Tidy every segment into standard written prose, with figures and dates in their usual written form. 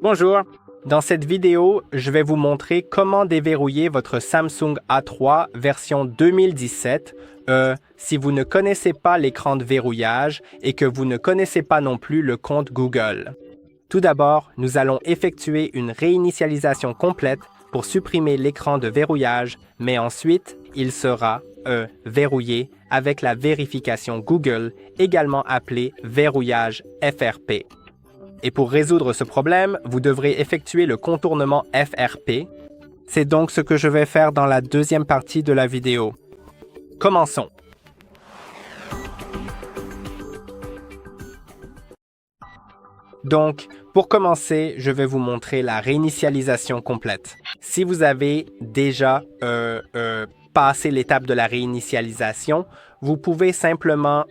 Bonjour! Dans cette vidéo, je vais vous montrer comment déverrouiller votre Samsung A3 version 2017 si vous ne connaissez pas l'écran de verrouillage et que vous ne connaissez pas non plus le compte Google. Tout d'abord, nous allons effectuer une réinitialisation complète pour supprimer l'écran de verrouillage, mais ensuite, il sera verrouillé avec la vérification Google, également appelée verrouillage FRP. Et pour résoudre ce problème, vous devrez effectuer le contournement FRP. C'est donc ce que je vais faire dans la deuxième partie de la vidéo. Commençons. Donc, pour commencer, je vais vous montrer la réinitialisation complète. Si vous avez déjà passé l'étape de la réinitialisation, vous pouvez simplement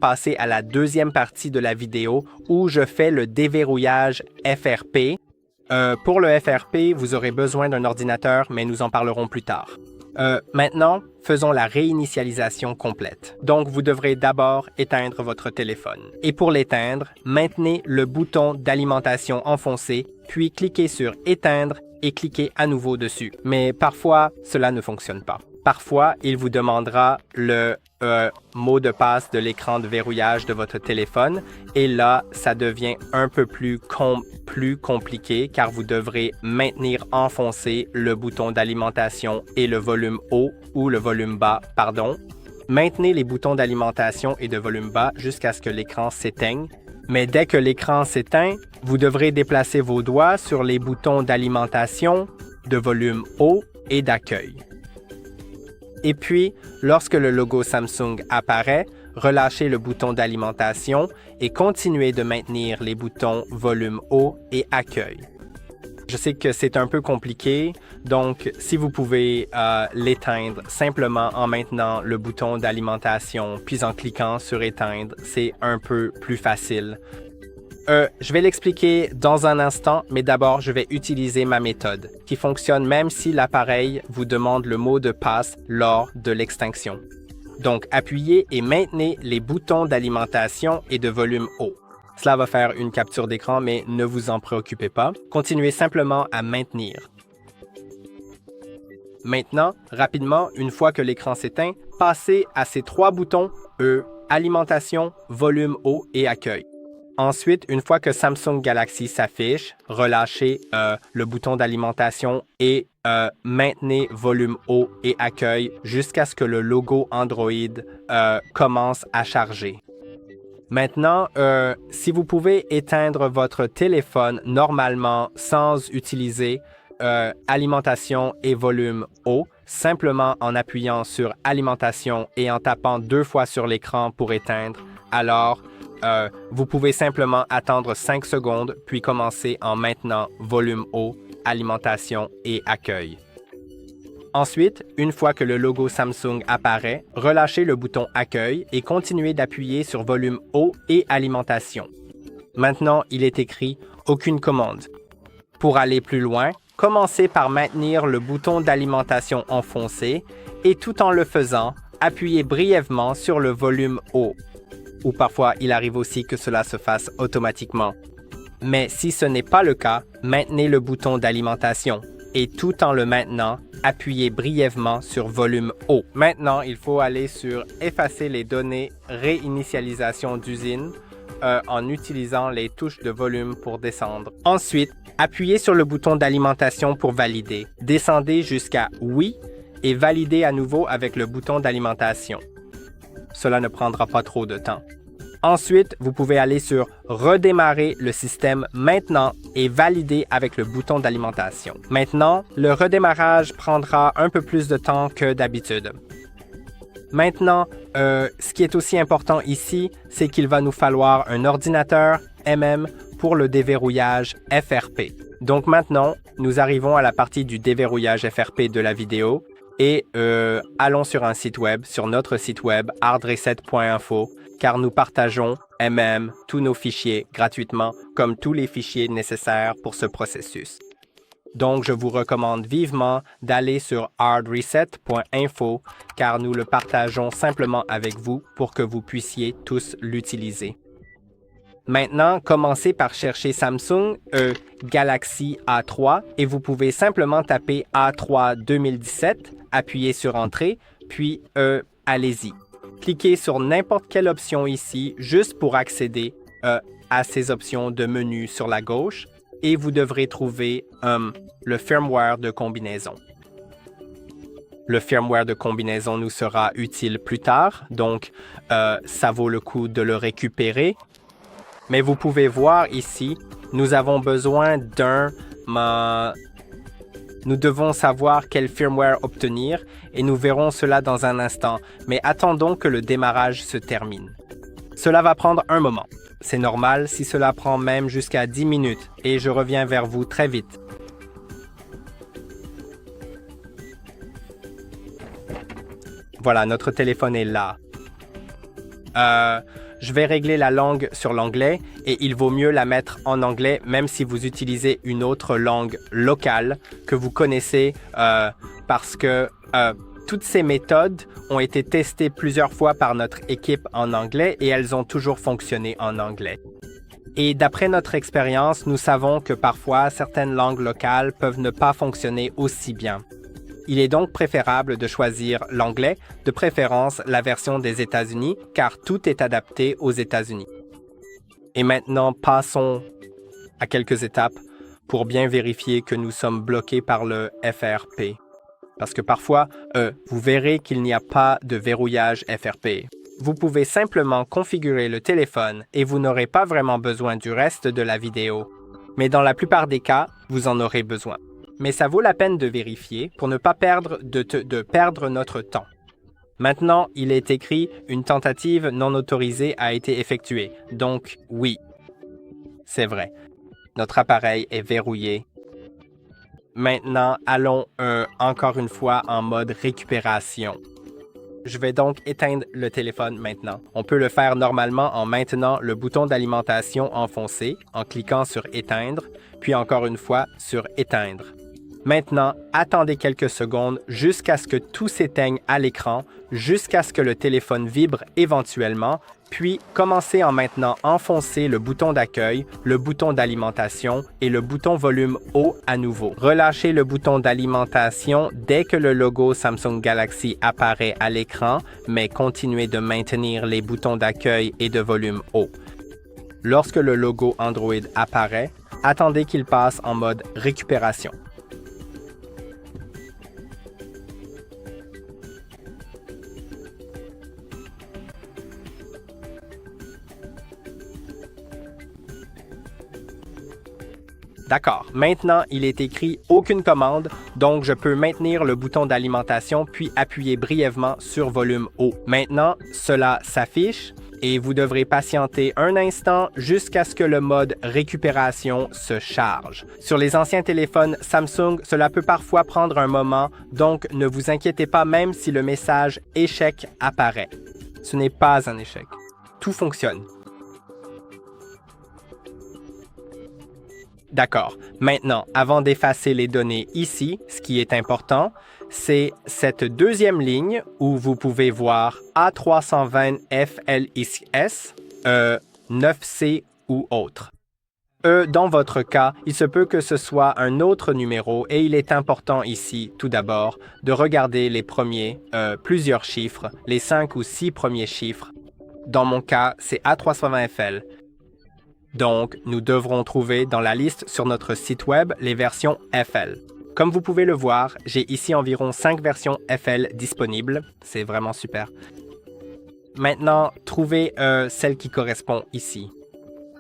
passer à la deuxième partie de la vidéo où je fais le déverrouillage FRP. Pour le FRP, vous aurez besoin d'un ordinateur, mais nous en parlerons plus tard. Maintenant, faisons la réinitialisation complète. Donc, vous devrez d'abord éteindre votre téléphone. Et pour l'éteindre, maintenez le bouton d'alimentation enfoncé, puis cliquez sur « Éteindre » et cliquez à nouveau dessus. Mais parfois, cela ne fonctionne pas. Parfois, il vous demandera le mot de passe de l'écran de verrouillage de votre téléphone et là, ça devient un peu plus compliqué car vous devrez maintenir enfoncé le bouton d'alimentation et le volume haut ou le volume bas, pardon. Maintenez les boutons d'alimentation et de volume bas jusqu'à ce que l'écran s'éteigne. Mais dès que l'écran s'éteint, vous devrez déplacer vos doigts sur les boutons d'alimentation, de volume haut et d'accueil. Et puis, lorsque le logo Samsung apparaît, relâchez le bouton d'alimentation et continuez de maintenir les boutons volume haut et accueil. Je sais que c'est un peu compliqué, donc si vous pouvez l'éteindre simplement en maintenant le bouton d'alimentation puis en cliquant sur éteindre, c'est un peu plus facile. Je vais l'expliquer dans un instant, mais d'abord, je vais utiliser ma méthode, qui fonctionne même si l'appareil vous demande le mot de passe lors de l'extinction. Donc, appuyez et maintenez les boutons d'alimentation et de volume haut. Cela va faire une capture d'écran, mais ne vous en préoccupez pas. Continuez simplement à maintenir. Maintenant, rapidement, une fois que l'écran s'éteint, passez à ces trois boutons alimentation, volume haut et accueil. Ensuite, une fois que Samsung Galaxy s'affiche, relâchez le bouton d'alimentation et maintenez volume haut et accueil jusqu'à ce que le logo Android commence à charger. Maintenant, si vous pouvez éteindre votre téléphone normalement sans utiliser alimentation et volume haut, simplement en appuyant sur alimentation et en tapant 2 fois sur l'écran pour éteindre, alors vous pouvez simplement attendre 5 secondes, puis commencer en maintenant volume haut, alimentation et accueil. Ensuite, une fois que le logo Samsung apparaît, relâchez le bouton accueil et continuez d'appuyer sur volume haut et alimentation. Maintenant, il est écrit « Aucune commande ». Pour aller plus loin, commencez par maintenir le bouton d'alimentation enfoncé et tout en le faisant, appuyez brièvement sur le volume haut. Ou parfois, il arrive aussi que cela se fasse automatiquement. Mais si ce n'est pas le cas, maintenez le bouton d'alimentation et tout en le maintenant, appuyez brièvement sur volume haut. Maintenant, il faut aller sur « Effacer les données réinitialisation d'usine » en utilisant les touches de volume pour descendre. Ensuite, appuyez sur le bouton d'alimentation pour valider. Descendez jusqu'à « Oui » et validez à nouveau avec le bouton d'alimentation. Cela ne prendra pas trop de temps. Ensuite, vous pouvez aller sur « Redémarrer le système maintenant » et valider avec le bouton d'alimentation. Maintenant, le redémarrage prendra un peu plus de temps que d'habitude. Maintenant, ce qui est aussi important ici, c'est qu'il va nous falloir un ordinateur pour le déverrouillage FRP. Donc maintenant, nous arrivons à la partie du déverrouillage FRP de la vidéo. Et allons sur un site web, sur notre site web hardreset.info, car nous partageons tous nos fichiers gratuitement, comme tous les fichiers nécessaires pour ce processus. Donc, je vous recommande vivement d'aller sur hardreset.info, car nous le partageons simplement avec vous pour que vous puissiez tous l'utiliser. Maintenant, commencez par chercher Samsung Galaxy A3 et vous pouvez simplement taper A3 2017, appuyez sur Entrée, puis allez-y. Cliquez sur n'importe quelle option ici, juste pour accéder à ces options de menu sur la gauche, et vous devrez trouver le firmware de combinaison. Le firmware de combinaison nous sera utile plus tard, donc ça vaut le coup de le récupérer. Mais vous pouvez voir ici, nous avons besoin Nous devons savoir quel firmware obtenir et nous verrons cela dans un instant, mais attendons que le démarrage se termine. Cela va prendre un moment. C'est normal si cela prend même jusqu'à 10 minutes et je reviens vers vous très vite. Voilà, notre téléphone est là. Je vais régler la langue sur l'anglais et il vaut mieux la mettre en anglais même si vous utilisez une autre langue locale que vous connaissez parce que toutes ces méthodes ont été testées plusieurs fois par notre équipe en anglais et elles ont toujours fonctionné en anglais. Et d'après notre expérience, nous savons que parfois certaines langues locales peuvent ne pas fonctionner aussi bien. Il est donc préférable de choisir l'anglais, de préférence la version des États-Unis, car tout est adapté aux États-Unis. Et maintenant, passons à quelques étapes pour bien vérifier que nous sommes bloqués par le FRP. Parce que parfois, vous verrez qu'il n'y a pas de verrouillage FRP. Vous pouvez simplement configurer le téléphone et vous n'aurez pas vraiment besoin du reste de la vidéo. Mais dans la plupart des cas, vous en aurez besoin. Mais ça vaut la peine de vérifier pour ne pas perdre notre temps. Maintenant, il est écrit « Une tentative non autorisée a été effectuée ». Donc, oui, c'est vrai. Notre appareil est verrouillé. Maintenant, allons encore une fois en mode récupération. Je vais donc éteindre le téléphone maintenant. On peut le faire normalement en maintenant le bouton d'alimentation enfoncé, en cliquant sur « Éteindre », puis encore une fois sur « Éteindre ». Maintenant, attendez quelques secondes jusqu'à ce que tout s'éteigne à l'écran, jusqu'à ce que le téléphone vibre éventuellement, puis commencez en maintenant enfoncer le bouton d'accueil, le bouton d'alimentation et le bouton volume haut à nouveau. Relâchez le bouton d'alimentation dès que le logo Samsung Galaxy apparaît à l'écran, mais continuez de maintenir les boutons d'accueil et de volume haut. Lorsque le logo Android apparaît, attendez qu'il passe en mode récupération. D'accord, maintenant il est écrit « Aucune commande », donc je peux maintenir le bouton d'alimentation puis appuyer brièvement sur volume haut. Maintenant, cela s'affiche et vous devrez patienter un instant jusqu'à ce que le mode récupération se charge. Sur les anciens téléphones Samsung, cela peut parfois prendre un moment, donc ne vous inquiétez pas même si le message « Échec » apparaît. Ce n'est pas un échec. Tout fonctionne. D'accord. Maintenant, avant d'effacer les données ici, ce qui est important, c'est cette deuxième ligne où vous pouvez voir A320FLX, 9C ou autre. Dans votre cas, il se peut que ce soit un autre numéro et il est important ici, tout d'abord, de regarder les premiers, plusieurs chiffres, les 5 ou 6 premiers chiffres. Dans mon cas, c'est A320FL. Donc, nous devrons trouver dans la liste sur notre site web les versions FL. Comme vous pouvez le voir, j'ai ici environ 5 versions FL disponibles. C'est vraiment super. Maintenant, trouvez celle qui correspond ici.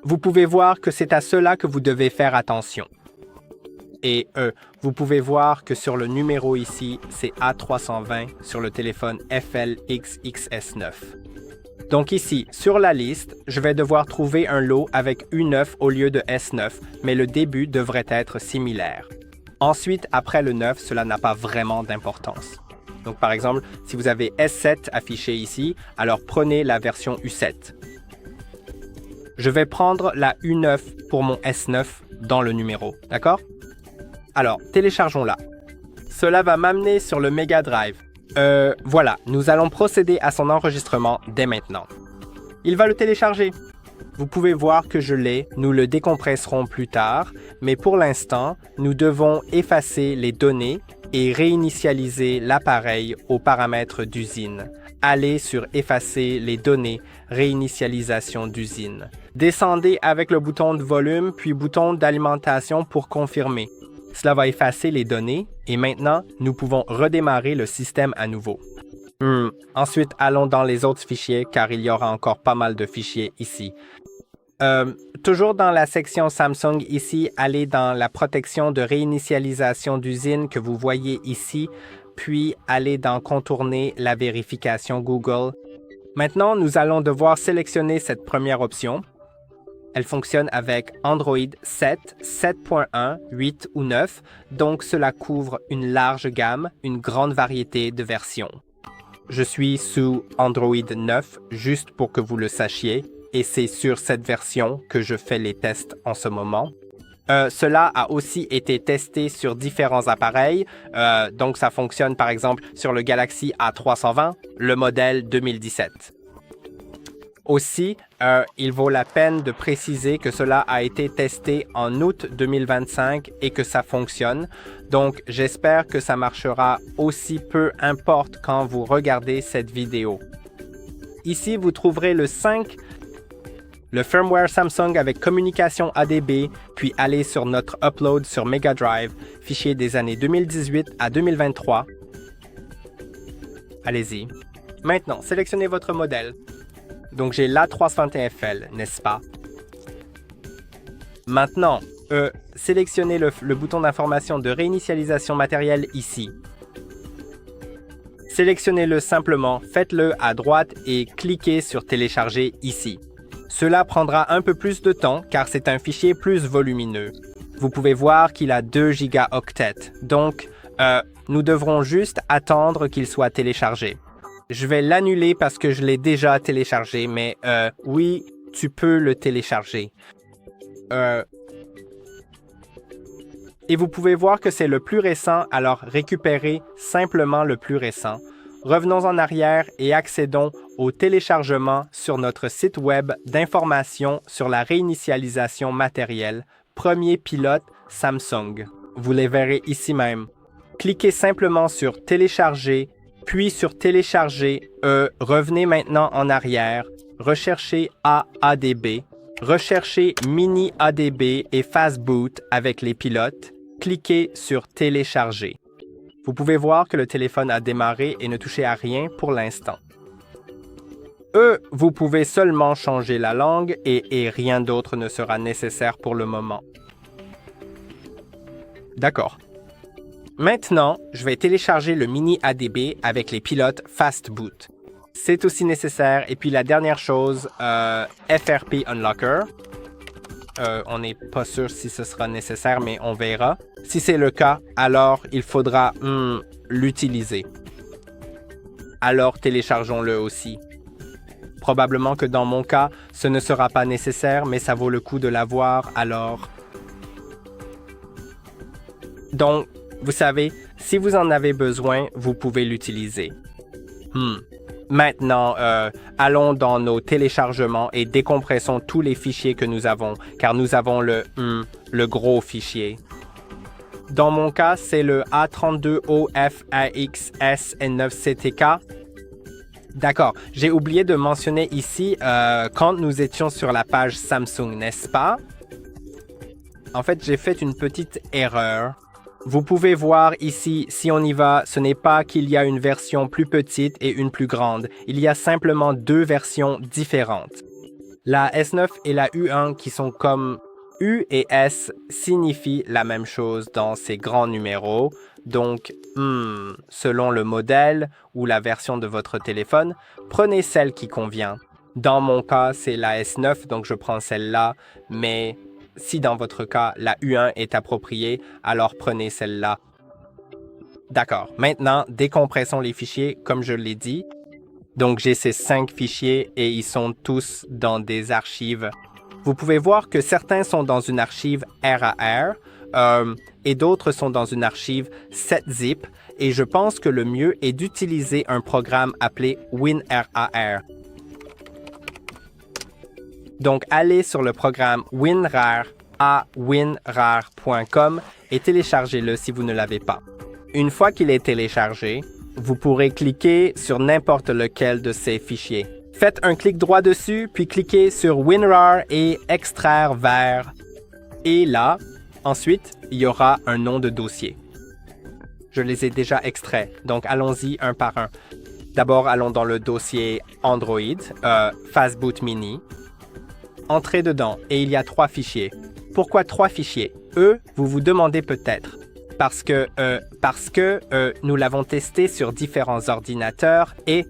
Vous pouvez voir que c'est à cela que vous devez faire attention. Et vous pouvez voir que sur le numéro ici, c'est A320 sur le téléphone FLXXS9. Donc ici, sur la liste, je vais devoir trouver un lot avec U9 au lieu de S9, mais le début devrait être similaire. Ensuite, après le 9, cela n'a pas vraiment d'importance. Donc par exemple, si vous avez S7 affiché ici, alors prenez la version U7. Je vais prendre la U9 pour mon S9 dans le numéro, d'accord? Alors, téléchargeons-la. Cela va m'amener sur le Mega Drive. Voilà, nous allons procéder à son enregistrement dès maintenant. Il va le télécharger. Vous pouvez voir que je l'ai, nous le décompresserons plus tard, mais pour l'instant, nous devons effacer les données et réinitialiser l'appareil aux paramètres d'usine. Allez sur Effacer les données, réinitialisation d'usine. Descendez avec le bouton de volume puis bouton d'alimentation pour confirmer. Cela va effacer les données et maintenant, nous pouvons redémarrer le système à nouveau. Ensuite, allons dans les autres fichiers car il y aura encore pas mal de fichiers ici. Toujours dans la section Samsung ici, allez dans la protection de réinitialisation d'usine que vous voyez ici, puis allez dans Contourner la vérification Google. Maintenant, nous allons devoir sélectionner cette première option. Elle fonctionne avec Android 7, 7.1, 8 ou 9, donc cela couvre une large gamme, une grande variété de versions. Je suis sous Android 9, juste pour que vous le sachiez, et c'est sur cette version que je fais les tests en ce moment. Cela a aussi été testé sur différents appareils, donc ça fonctionne par exemple sur le Galaxy A320, le modèle 2017. Aussi, il vaut la peine de préciser que cela a été testé en août 2025 et que ça fonctionne. Donc, j'espère que ça marchera aussi peu importe quand vous regardez cette vidéo. Ici, vous trouverez le 5, le firmware Samsung avec communication ADB, puis allez sur notre upload sur Mega Drive, fichier des années 2018 à 2023. Allez-y. Maintenant, sélectionnez votre modèle. Donc, j'ai l'A321FL, n'est-ce pas? Maintenant, sélectionnez le bouton d'information de réinitialisation matérielle ici. Sélectionnez-le simplement, faites-le à droite et cliquez sur Télécharger ici. Cela prendra un peu plus de temps car c'est un fichier plus volumineux. Vous pouvez voir qu'il a 2 gigaoctets, donc nous devrons juste attendre qu'il soit téléchargé. Je vais l'annuler parce que je l'ai déjà téléchargé, mais oui, tu peux le télécharger. Et vous pouvez voir que c'est le plus récent, alors récupérez simplement le plus récent. Revenons en arrière et accédons au téléchargement sur notre site web d'information sur la réinitialisation matérielle, premier pilote Samsung. Vous les verrez ici même. Cliquez simplement sur Télécharger, puis sur Télécharger, revenez maintenant en arrière, recherchez AADB, recherchez Mini ADB et Fastboot avec les pilotes, cliquez sur Télécharger. Vous pouvez voir que le téléphone a démarré et ne touché à rien pour l'instant. Vous pouvez seulement changer la langue et rien d'autre ne sera nécessaire pour le moment. D'accord. Maintenant, je vais télécharger le Mini ADB avec les pilotes Fastboot. C'est aussi nécessaire. Et puis la dernière chose, FRP Unlocker. On n'est pas sûr si ce sera nécessaire, mais on verra. Si c'est le cas, alors il faudra l'utiliser. Alors téléchargeons-le aussi. Probablement que dans mon cas, ce ne sera pas nécessaire, mais ça vaut le coup de l'avoir, alors... Donc, vous savez, si vous en avez besoin, vous pouvez l'utiliser. Maintenant, allons dans nos téléchargements et décompressons tous les fichiers que nous avons, car nous avons le gros fichier. Dans mon cas, c'est le A32OFAXSN9CTK. D'accord, j'ai oublié de mentionner ici quand nous étions sur la page Samsung, n'est-ce pas? En fait, j'ai fait une petite erreur. Vous pouvez voir ici, si on y va, ce n'est pas qu'il y a une version plus petite et une plus grande. Il y a simplement 2 versions différentes. La S9 et la U1 qui sont comme U et S signifient la même chose dans ces grands numéros. Donc, selon le modèle ou la version de votre téléphone, prenez celle qui convient. Dans mon cas, c'est la S9, donc je prends celle-là, mais... Si dans votre cas, la U1 est appropriée, alors prenez celle-là. D'accord. Maintenant, décompressons les fichiers comme je l'ai dit. Donc, j'ai ces 5 fichiers et ils sont tous dans des archives. Vous pouvez voir que certains sont dans une archive RAR et d'autres sont dans une archive 7-zip. Et je pense que le mieux est d'utiliser un programme appelé WinRAR. Donc, allez sur le programme WinRAR à winrar.com et téléchargez-le si vous ne l'avez pas. Une fois qu'il est téléchargé, vous pourrez cliquer sur n'importe lequel de ces fichiers. Faites un clic droit dessus, puis cliquez sur WinRAR et extraire vers. Et là, ensuite, il y aura un nom de dossier. Je les ai déjà extraits, donc allons-y un par un. D'abord, allons dans le dossier Android, Fastboot Mini. Entrez dedans et il y a 3 fichiers. Pourquoi 3 fichiers? Vous vous demandez peut-être. Parce que nous l'avons testé sur différents ordinateurs et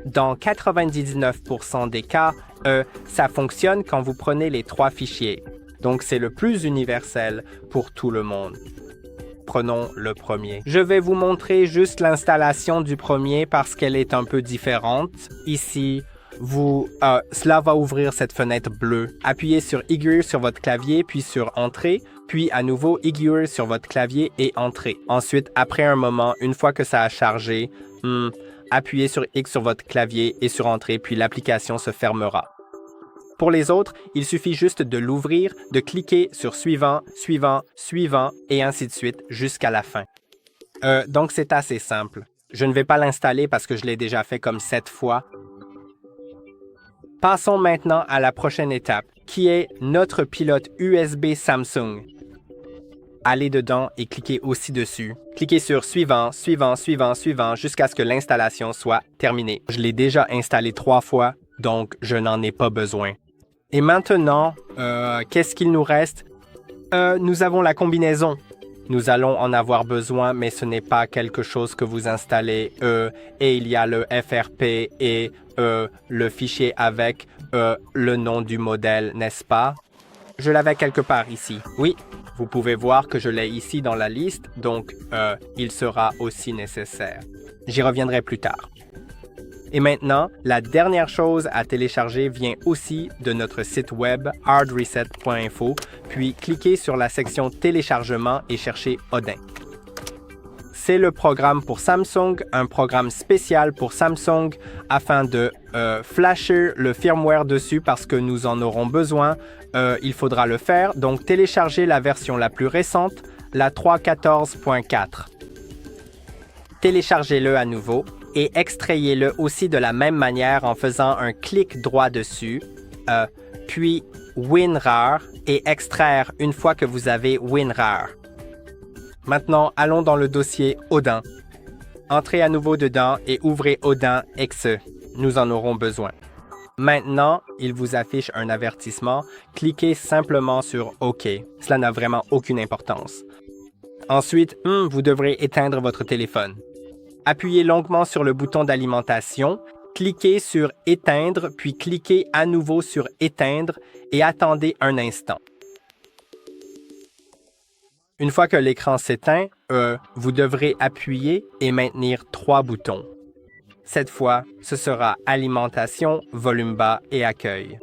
dans 99% des cas, ça fonctionne quand vous prenez les 3 fichiers. Donc, c'est le plus universel pour tout le monde. Prenons le premier. Je vais vous montrer juste l'installation du premier parce qu'elle est un peu différente. Ici, cela va ouvrir cette fenêtre bleue. Appuyez sur Aiguille sur votre clavier, puis sur Entrée, puis à nouveau Aiguille sur votre clavier et Entrée. Ensuite, après un moment, une fois que ça a chargé, appuyez sur X sur votre clavier et sur Entrée, puis l'application se fermera. Pour les autres, il suffit juste de l'ouvrir, de cliquer sur Suivant, Suivant, Suivant, et ainsi de suite jusqu'à la fin. Donc, c'est assez simple. Je ne vais pas l'installer parce que je l'ai déjà fait comme 7 fois. Passons maintenant à la prochaine étape, qui est notre pilote USB Samsung. Allez dedans et cliquez aussi dessus. Cliquez sur Suivant, Suivant, Suivant, Suivant, jusqu'à ce que l'installation soit terminée. Je l'ai déjà installé 3 fois, donc je n'en ai pas besoin. Et maintenant, qu'est-ce qu'il nous reste? Nous avons la combinaison. Nous allons en avoir besoin, mais ce n'est pas quelque chose que vous installez. Et il y a le FRP et le fichier avec le nom du modèle, n'est-ce pas? Je l'avais quelque part ici. Oui, vous pouvez voir que je l'ai ici dans la liste, donc il sera aussi nécessaire. J'y reviendrai plus tard. Et maintenant, la dernière chose à télécharger vient aussi de notre site web hardreset.info, puis cliquez sur la section Téléchargement et cherchez Odin. C'est le programme pour Samsung, un programme spécial pour Samsung afin de flasher le firmware dessus parce que nous en aurons besoin. Il faudra le faire, donc téléchargez la version la plus récente, la 3.14.4. Téléchargez-le à nouveau et extrayez-le aussi de la même manière en faisant un clic droit dessus, puis WinRAR et extraire une fois que vous avez WinRAR. Maintenant, allons dans le dossier Odin. Entrez à nouveau dedans et ouvrez Odin exe. Nous en aurons besoin. Maintenant, il vous affiche un avertissement. Cliquez simplement sur OK. Cela n'a vraiment aucune importance. Ensuite, vous devrez éteindre votre téléphone. Appuyez longuement sur le bouton d'alimentation, cliquez sur « Éteindre » puis cliquez à nouveau sur « Éteindre » et attendez un instant. Une fois que l'écran s'éteint, vous devrez appuyer et maintenir 3 boutons. Cette fois, ce sera « Alimentation », « Volume bas » et « Accueil ».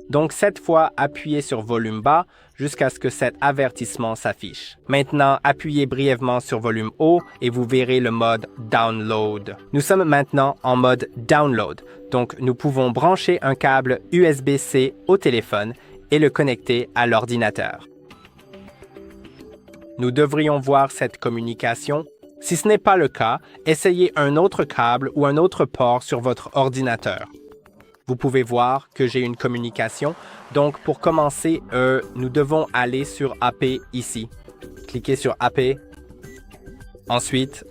Donc, cette fois, appuyez sur volume bas jusqu'à ce que cet avertissement s'affiche. Maintenant, appuyez brièvement sur volume haut et vous verrez le mode Download. Nous sommes maintenant en mode Download, donc nous pouvons brancher un câble USB-C au téléphone et le connecter à l'ordinateur. Nous devrions voir cette communication. Si ce n'est pas le cas, essayez un autre câble ou un autre port sur votre ordinateur. Vous pouvez voir que j'ai une communication. Donc, pour commencer, nous devons aller sur AP ici. Cliquez sur AP. Ensuite,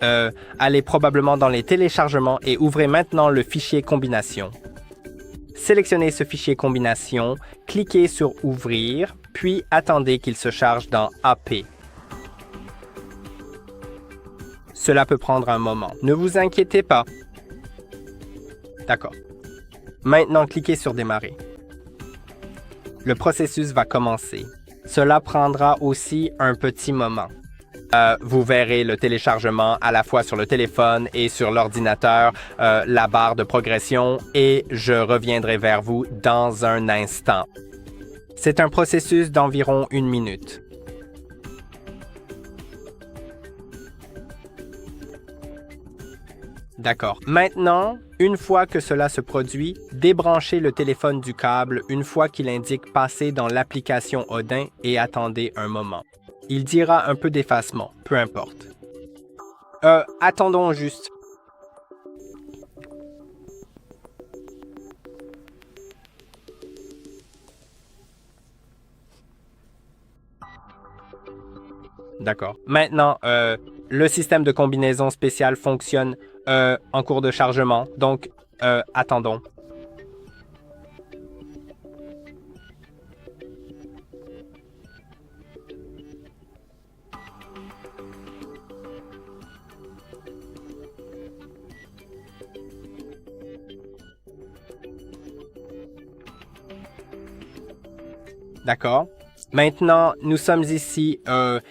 allez probablement dans les téléchargements et ouvrez maintenant le fichier combination. Sélectionnez ce fichier combination, cliquez sur Ouvrir, puis attendez qu'il se charge dans AP. Cela peut prendre un moment. Ne vous inquiétez pas. D'accord. Maintenant, cliquez sur Démarrer. Le processus va commencer. Cela prendra aussi un petit moment. Vous verrez le téléchargement à la fois sur le téléphone et sur l'ordinateur, la barre de progression, et je reviendrai vers vous dans un instant. C'est un processus d'environ 1 minute. D'accord. Maintenant, Une fois que cela se produit, débranchez le téléphone du câble une fois qu'il indique passer dans l'application Odin et attendez un moment. Il dira un peu d'effacement, peu importe. Attendons juste. D'accord. Maintenant, le système de combinaison spéciale fonctionne en cours de chargement, donc attendons. D'accord. Maintenant, nous sommes ici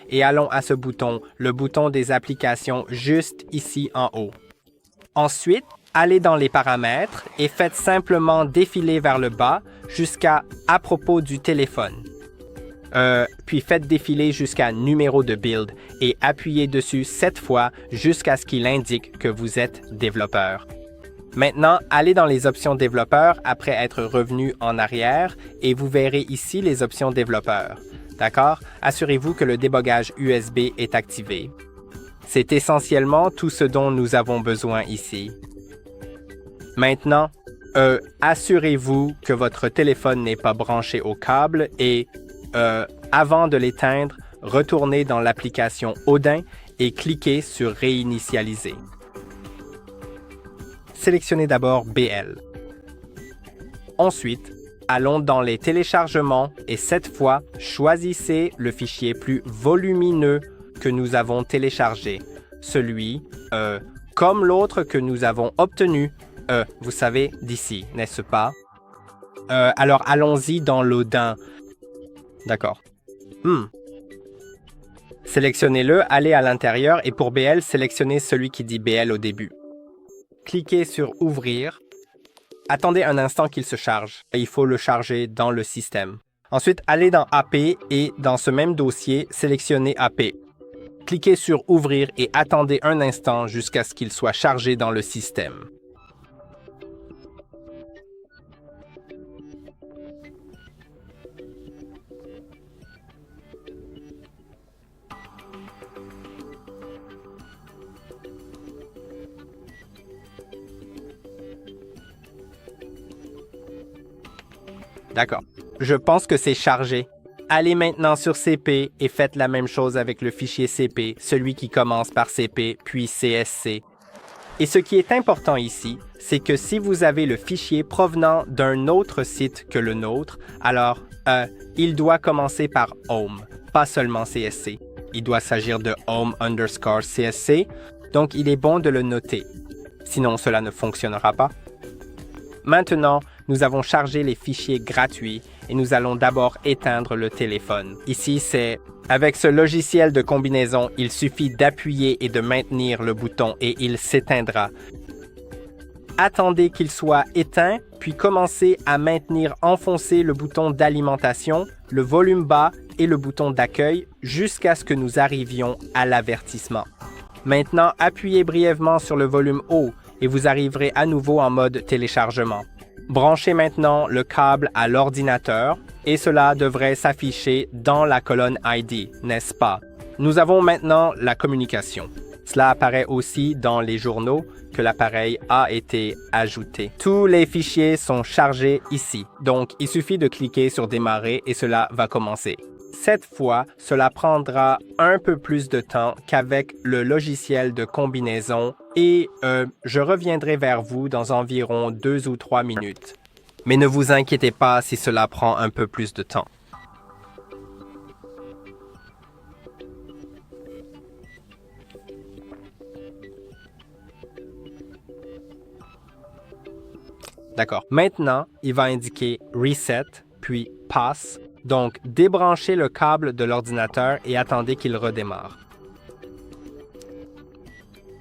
et allons à ce bouton, le bouton des applications juste ici en haut. Ensuite, allez dans les paramètres et faites simplement défiler vers le bas jusqu'à à propos du téléphone. Puis faites défiler jusqu'à numéro de build et appuyez dessus 7 fois jusqu'à ce qu'il indique que vous êtes développeur. Maintenant, allez dans les options développeurs après être revenu en arrière et vous verrez ici les options développeurs. D'accord? Assurez-vous que le débogage USB est activé. C'est essentiellement tout ce dont nous avons besoin ici. Maintenant, assurez-vous que votre téléphone n'est pas branché au câble et avant de l'éteindre, retournez dans l'application Odin et cliquez sur Réinitialiser. Sélectionnez d'abord BL. Ensuite, allons dans les téléchargements et cette fois, choisissez le fichier plus volumineux que nous avons téléchargé, celui comme l'autre que nous avons obtenu, vous savez, d'ici, n'est-ce pas? Alors, allons-y dans l'Odin. D'accord. Sélectionnez-le, allez à l'intérieur et pour BL, sélectionnez celui qui dit BL au début. Cliquez sur Ouvrir. Attendez un instant qu'il se charge. Il faut le charger dans le système. Ensuite, allez dans AP et dans ce même dossier, sélectionnez AP. Cliquez sur Ouvrir et attendez un instant jusqu'à ce qu'il soit chargé dans le système. D'accord. Je pense que c'est chargé. Allez maintenant sur CP et faites la même chose avec le fichier CP, celui qui commence par CP puis CSC. Et ce qui est important ici, c'est que si vous avez le fichier provenant d'un autre site que le nôtre, alors il doit commencer par Home, pas seulement CSC. Il doit s'agir de Home_CSC, donc il est bon de le noter. Sinon, cela ne fonctionnera pas. Maintenant, nous avons chargé les fichiers gratuits et nous allons d'abord éteindre le téléphone. Ici, c'est avec ce logiciel de combinaison, il suffit d'appuyer et de maintenir le bouton et il s'éteindra. Attendez qu'il soit éteint, puis commencez à maintenir enfoncé le bouton d'alimentation, le volume bas et le bouton d'accueil jusqu'à ce que nous arrivions à l'avertissement. Maintenant, appuyez brièvement sur le volume haut et vous arriverez à nouveau en mode téléchargement. Branchez maintenant le câble à l'ordinateur et cela devrait s'afficher dans la colonne ID, n'est-ce pas? Nous avons maintenant la communication. Cela apparaît aussi dans les journaux que l'appareil a été ajouté. Tous les fichiers sont chargés ici, donc il suffit de cliquer sur Démarrer et cela va commencer. Cette fois, cela prendra un peu plus de temps qu'avec le logiciel de combinaison et je reviendrai vers vous dans environ 2 ou 3 minutes. Mais ne vous inquiétez pas si cela prend un peu plus de temps. D'accord. Maintenant, il va indiquer Reset, puis Pass. Donc, débranchez le câble de l'ordinateur et attendez qu'il redémarre.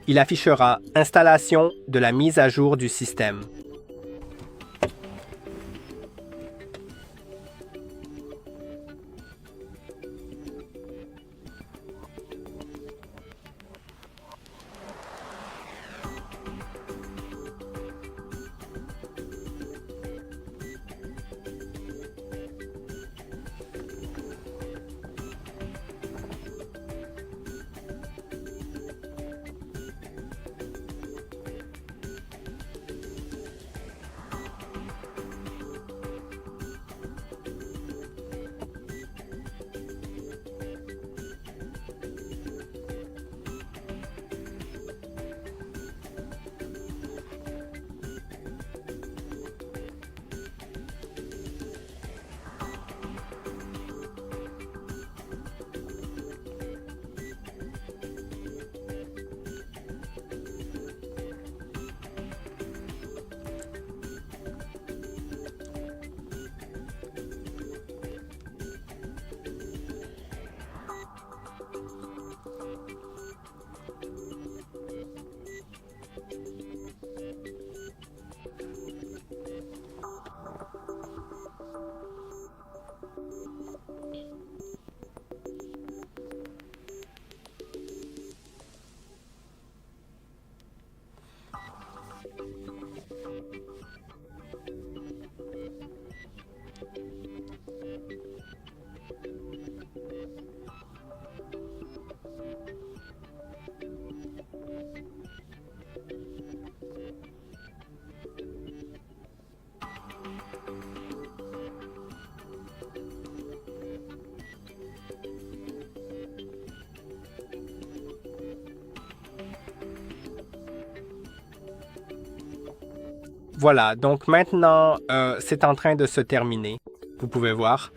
Il affichera Installation de la mise à jour du système. Voilà, donc maintenant, c'est en train de se terminer. Vous pouvez voir.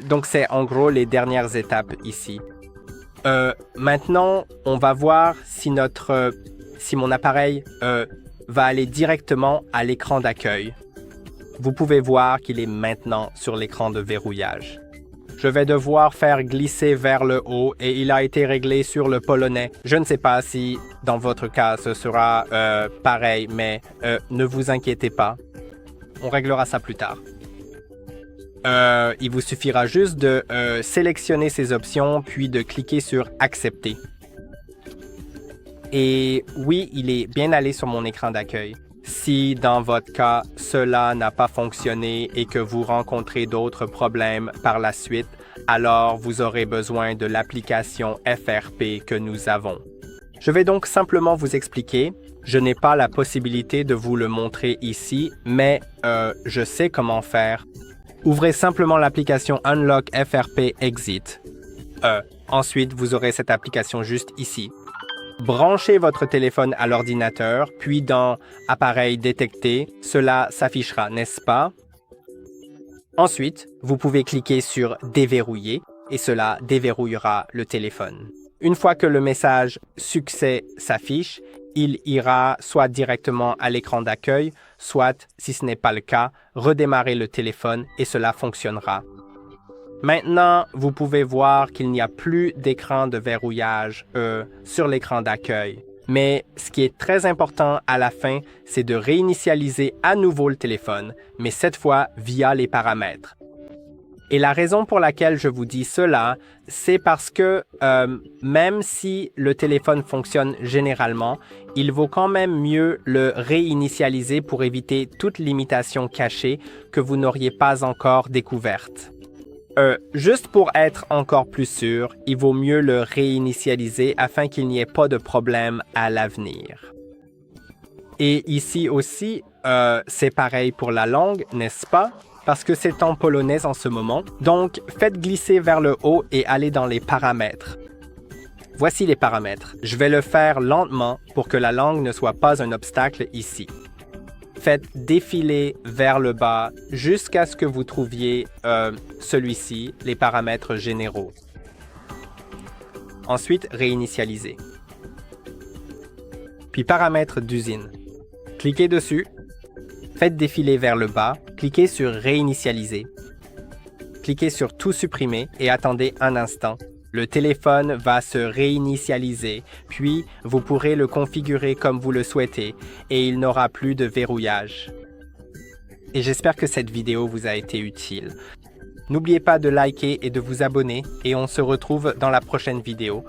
Donc, c'est en gros les dernières étapes ici. Maintenant, on va voir si si mon appareil va aller directement à l'écran d'accueil. Vous pouvez voir qu'il est maintenant sur l'écran de verrouillage. Je vais devoir faire glisser vers le haut et il a été réglé sur le polonais. Je ne sais pas si dans votre cas ce sera pareil, mais ne vous inquiétez pas. On réglera ça plus tard. Il vous suffira juste de sélectionner ces options puis de cliquer sur Accepter. Et oui, il est bien allé sur mon écran d'accueil. Si dans votre cas, cela n'a pas fonctionné et que vous rencontrez d'autres problèmes par la suite, alors vous aurez besoin de l'application FRP que nous avons. Je vais donc simplement vous expliquer. Je n'ai pas la possibilité de vous le montrer ici, mais je sais comment faire. Ouvrez simplement l'application Unlock FRP Exit. Ensuite, vous aurez cette application juste ici. Branchez votre téléphone à l'ordinateur, puis dans Appareil détecté, cela s'affichera, n'est-ce pas? Ensuite, vous pouvez cliquer sur Déverrouiller et cela déverrouillera le téléphone. Une fois que le message Succès s'affiche, il ira soit directement à l'écran d'accueil, soit, si ce n'est pas le cas, redémarrer le téléphone et cela fonctionnera. Maintenant, vous pouvez voir qu'il n'y a plus d'écran de verrouillage sur l'écran d'accueil. Mais ce qui est très important à la fin, c'est de réinitialiser à nouveau le téléphone, mais cette fois via les paramètres. Et la raison pour laquelle je vous dis cela, c'est parce que même si le téléphone fonctionne généralement, il vaut quand même mieux le réinitialiser pour éviter toute limitation cachée que vous n'auriez pas encore découverte. Juste pour être encore plus sûr, il vaut mieux le réinitialiser afin qu'il n'y ait pas de problème à l'avenir. Et ici aussi, c'est pareil pour la langue, n'est-ce pas? Parce que c'est en polonais en ce moment. Donc, faites glisser vers le haut et allez dans les paramètres. Voici les paramètres. Je vais le faire lentement pour que la langue ne soit pas un obstacle ici. Faites défiler vers le bas jusqu'à ce que vous trouviez celui-ci, les paramètres généraux. Ensuite, réinitialisez. Puis paramètres d'usine. Cliquez dessus. Faites défiler vers le bas. Cliquez sur Réinitialiser. Cliquez sur Tout supprimer et attendez un instant. Le téléphone va se réinitialiser, puis vous pourrez le configurer comme vous le souhaitez et il n'aura plus de verrouillage. Et j'espère que cette vidéo vous a été utile. N'oubliez pas de liker et de vous abonner et on se retrouve dans la prochaine vidéo.